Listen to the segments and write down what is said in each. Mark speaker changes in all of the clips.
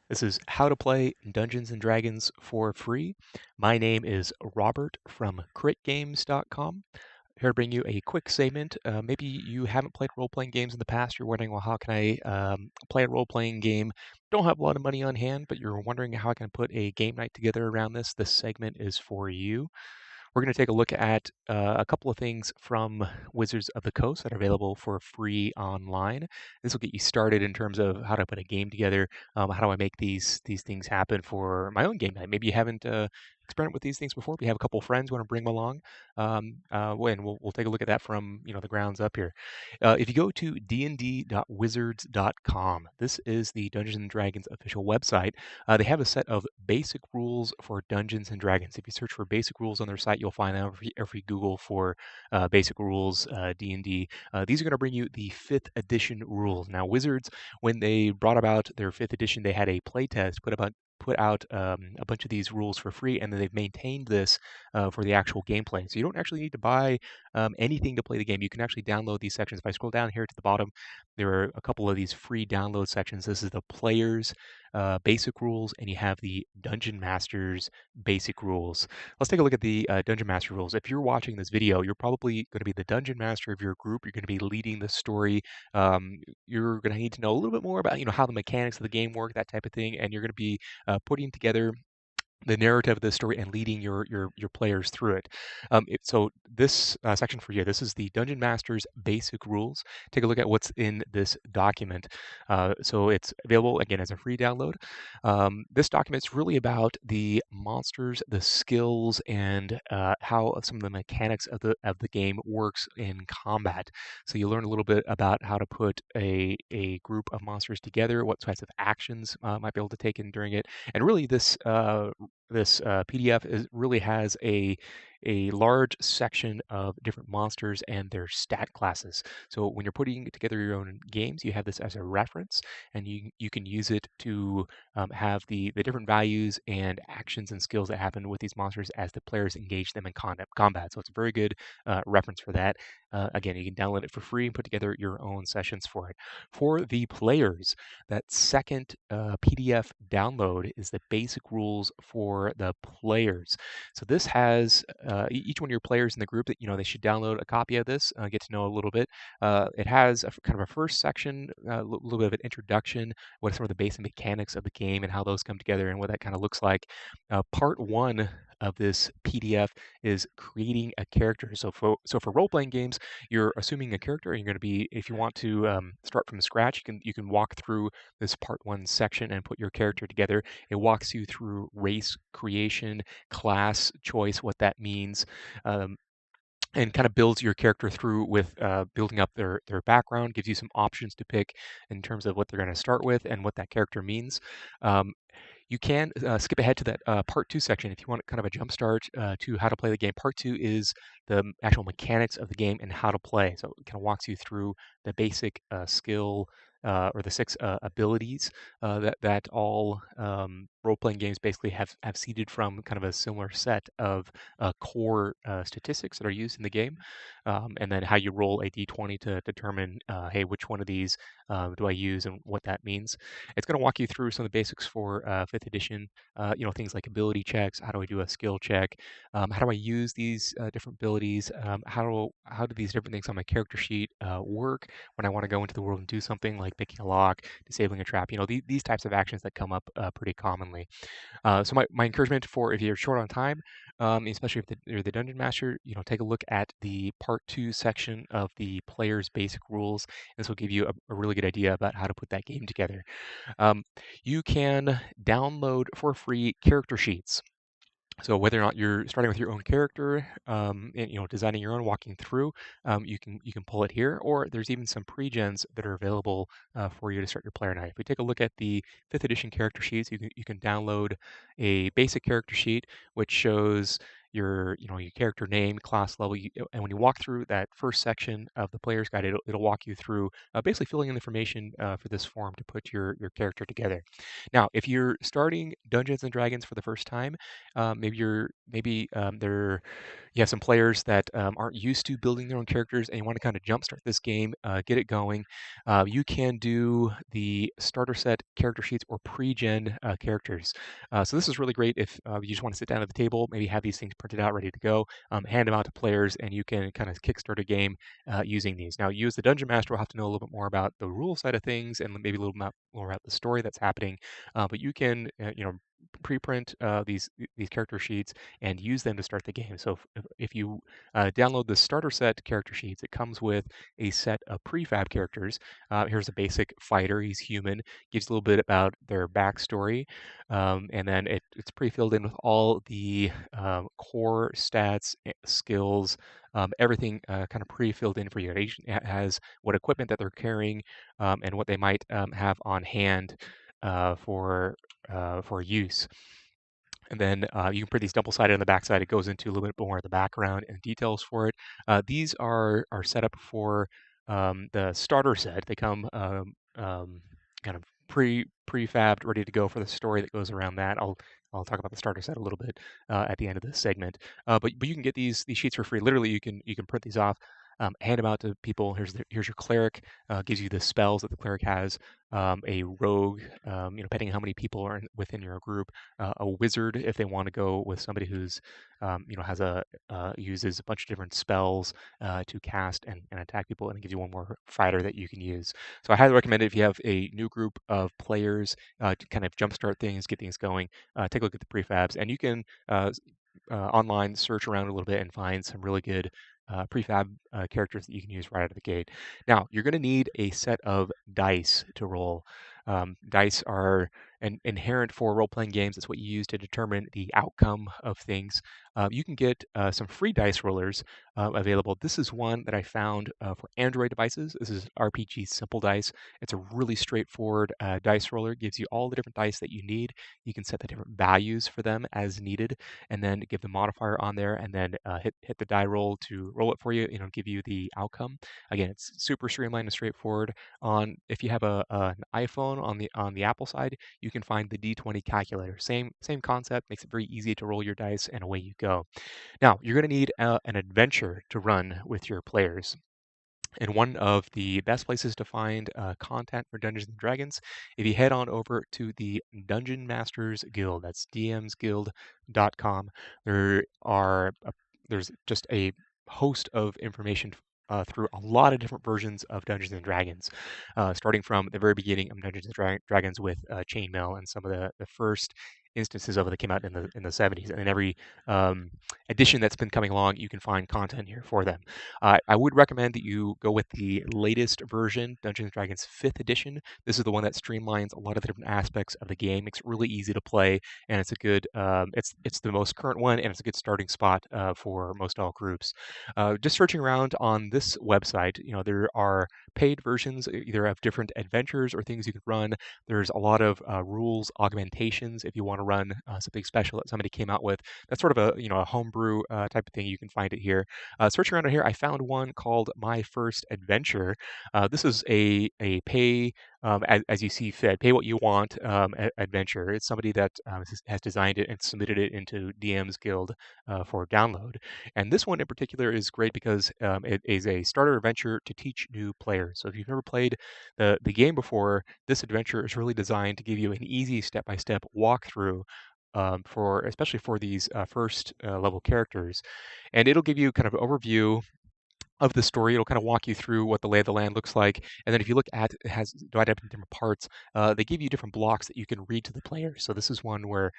Speaker 1: This is how to play Dungeons and Dragons for free. My name is Robert from critgames.com. Here to bring you a quick segment. Maybe you haven't played role-playing games in the past. You're wondering, well, how can I play a role-playing game? Don't have a lot of money on hand, but you're wondering how I can put a game night together around this. This segment is for you. We're going to take a look at a couple of things from Wizards of the Coast that are available for free online. This will get you started in terms of how to put a game together. How do I make these things happen for my own game night? Maybe you haven't experimented with these things before. If you have a couple of friends, want to bring them along, we'll take a look at that from the grounds up here. If you go to dnd.wizards.com, this is the Dungeons and Dragons official website. They have a set of basic rules for Dungeons and Dragons. If you search for basic rules on their site, you'll find out every Google for basic rules D&D. These are going to bring you the 5th edition rules. Now, Wizards, when they brought about their 5th edition, they had a playtest, put out a bunch of these rules for free, and then they've maintained this for the actual gameplay. So you don't actually need to buy anything to play the game. You can actually download these sections. If I scroll down here to the bottom, there are a couple of these free download sections. This is the players basic rules, and you have the Dungeon Master's basic rules. Let's take a look at the Dungeon Master rules. If you're watching this video, you're probably going to be the Dungeon Master of your group. You're going to be leading the story. You're going to need to know a little bit more about how the mechanics of the game work, that type of thing, and you're going to be putting together the narrative of the story and leading your players through it. So this section for you, this is the Dungeon Master's basic rules. Take a look at what's in this document. So it's available again as a free download. This document is really about the monsters, the skills, and how some of the mechanics of the game works in combat. So you learn a little bit about how to put a group of monsters together, what types of actions might be able to take in during it, and really this PDF really has a large section of different monsters and their stat classes. So when you're putting together your own games, you have this as a reference, and you can use it to have the different values and actions and skills that happen with these monsters as the players engage them in combat. So it's a very good reference for that. Again, you can download it for free and put together your own sessions for it. For the players, that second PDF download is the basic rules for the players. So this has each one of your players in the group that they should download a copy of this, get to know a little bit. It has kind of a first section, a little bit of an introduction, what are some of the basic mechanics of the game and how those come together and what that kind of looks like. Part one of this PDF is creating a character. So for role playing games, you're assuming a character, and you're going to be, if you want to start from scratch, you can walk through this part one section and put your character together. It walks you through race creation, class choice, what that means. And kind of builds your character through with building up their background, gives you some options to pick in terms of what they're going to start with and what that character means. Um, you can skip ahead to that part two section if you want kind of a jump start to how to play the game. Part two is the actual mechanics of the game and how to play. So it kind of walks you through the basic skill or the 6 abilities that all role-playing games basically have seeded from kind of a similar set of core statistics that are used in the game, and then how you roll a d20 to determine, hey, which one of these do I use and what that means. It's going to walk you through some of the basics for 5th edition, things like ability checks. How do I do a skill check? How do I use these different abilities? How do these different things on my character sheet work when I want to go into the world and do something like picking a lock, disabling a trap? These types of actions that come up pretty commonly. So my encouragement for if you're short on time, especially if you're the dungeon master, take a look at the part two section of the player's basic rules. This will give you a really good idea about how to put that game together. Um, you can download for free character sheets. So whether or not you're starting with your own character, and designing your own, walking through, you can pull it here, or there's even some pre-gens that are available for you to start your player night. If we take a look at the 5th edition character sheets, you can download a basic character sheet which shows your character name, class level, and when you walk through that first section of the player's guide, it'll walk you through basically filling in the information for this form to put your character together. Now, if you're starting Dungeons and Dragons for the first time, maybe you have some players that aren't used to building their own characters and you want to kind of jumpstart this game, get it going, you can do the starter set character sheets or pre-gen characters. So this is really great if you just want to sit down at the table, maybe have these things printed out, ready to go, hand them out to players, and you can kind of kickstart a game using these. Now, you as the dungeon master will have to know a little bit more about the rule side of things and maybe a little more about the story that's happening. But you can, preprint these character sheets and use them to start the game. So if you download the starter set character sheets, it comes with a set of prefab characters. Here's a basic fighter. He's human. Gives a little bit about their backstory, and then it's pre-filled in with all the core stats, skills, everything kind of pre-filled in for you. It has what equipment that they're carrying and what they might have on hand for use. And then you can print these double-sided on the backside. It goes into a little bit more of the background and details for it. These are set up for the starter set. They come kind of prefabbed, ready to go for the story that goes around that. I'll talk about the starter set a little bit at the end of this segment. But you can get these sheets for free. Literally, you can print these off. Hand them out to people. Here's your cleric. Gives you the spells that the cleric has. A rogue, depending on how many people are within your group. A wizard if they want to go with somebody who's, has uses a bunch of different spells to cast and attack people, and it gives you one more fighter that you can use. So I highly recommend it if you have a new group of players to kind of jumpstart things, get things going. Take a look at the prefabs, and you can online search around a little bit and find some really good prefab characters that you can use right out of the gate. Now, you're going to need a set of dice to roll. Dice are inherent for role-playing games. That's what you use to determine the outcome of things. You can get some free dice rollers available. This is one that I found for Android devices. This is RPG Simple Dice. It's a really straightforward dice roller. It gives you all the different dice that you need. You can set the different values for them as needed, and then give the modifier on there, and then hit the die roll to roll it for you. Give you the outcome. Again, it's super streamlined and straightforward. If you have an iPhone on the Apple side, you can find the D20 calculator. Same concept, makes it very easy to roll your dice, and away you go. Now, you're going to need an adventure to run with your players. And one of the best places to find content for Dungeons and Dragons, if you head on over to the Dungeon Masters Guild, that's dmsguild.com, there's just a host of information through a lot of different versions of Dungeons and Dragons, starting from the very beginning of Dungeons and Dragons with Chainmail and some of the first instances of it that came out in the 70s, and in every edition that's been coming along, you can find content here for them. I would recommend that you go with the latest version, Dungeons and Dragons 5th edition. This is the one that streamlines a lot of the different aspects of the game, makes it really easy to play, and it's a good, it's the most current one, and it's a good starting spot for most all groups. Just searching around on this website, there are paid versions, either of different adventures or things you can run. There's a lot of rules augmentations if you want to run something special that somebody came out with. That's sort of a homebrew type of thing. You can find it here. Searching around here, I found one called My First Adventure. This is a pay as you see fit, pay what you want adventure. It's somebody that has designed it and submitted it into DM's Guild for download. And this one in particular is great because it is a starter adventure to teach new players. So if you've never played the game before, this adventure is really designed to give you an easy step-by-step walkthrough especially for these first level characters. And it'll give you kind of an overview of the story. It'll kind of walk you through what the lay of the land looks like. And then if you look at it, has divided up into different parts. They give you different blocks that you can read to the player. So this is one where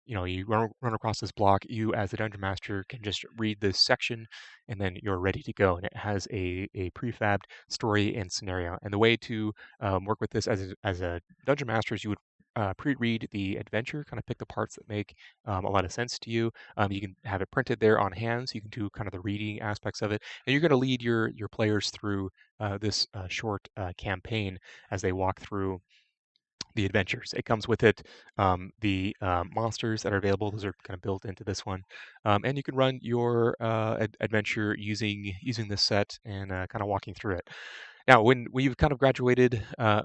Speaker 1: you run across this block. You as the dungeon master can just read this section, and then you're ready to go. And it has a prefabbed story and scenario. And the way to work with this as a dungeon master is you would pre-read the adventure, kind of pick the parts that make a lot of sense to you. You can have it printed there on hand, so you can do kind of the reading aspects of it, and you're going to lead your players through this short campaign as they walk through the adventures. It comes with it the monsters that are available; those are kind of built into this one, and you can run your adventure using this set and kind of walking through it. Now, when you've kind of graduated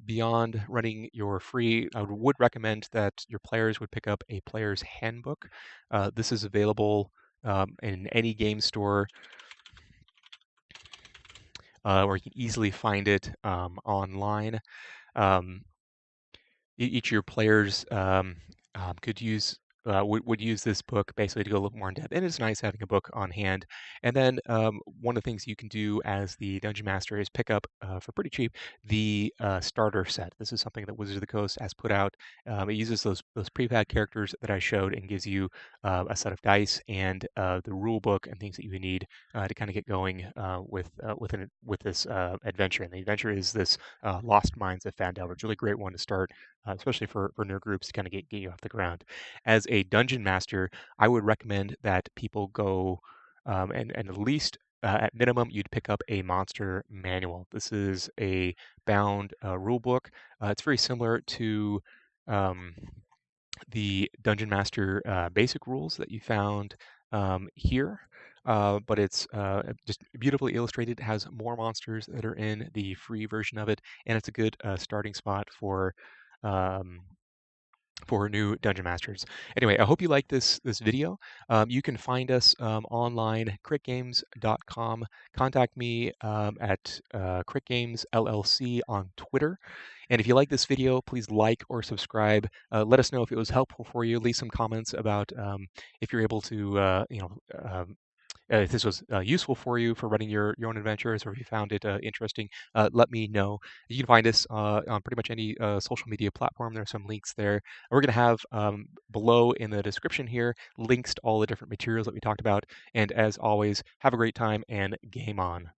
Speaker 1: beyond running your free, I would recommend that your players would pick up a player's handbook. This is available in any game store, or you can easily find it online. Um, each of your players could use would use this book basically to go a little more in depth, and it's nice having a book on hand. And then one of the things you can do as the dungeon master is pick up for pretty cheap the starter set. This is something that Wizards of the Coast has put out. It uses those prefab characters that I showed and gives you a set of dice and the rule book and things that you would need to kind of get going with this adventure. And the adventure is this Lost Mines of Phandelver. It's a really great one to start, especially for nerd groups to kind of get you off the ground. As a dungeon master, I would recommend that people go and at least at minimum, you'd pick up a monster manual. This is a bound rule book. It's very similar to um, the Dungeon Master basic rules that you found here. But it's just beautifully illustrated. It has more monsters that are in the free version of it, and it's a good starting spot um, for new dungeon masters. Anyway, I hope you like this video. You can find us online, critgames.com. Contact me at critgames LLC on Twitter. And if you like this video, please like or subscribe. Let us know if it was helpful for you. Leave some comments about if you're able to, if this was useful for you for running your own adventures, or if you found it interesting, let me know. You can find us on pretty much any social media platform. There are some links there. We're going to have below in the description here links to all the different materials that we talked about. And as always, have a great time and game on.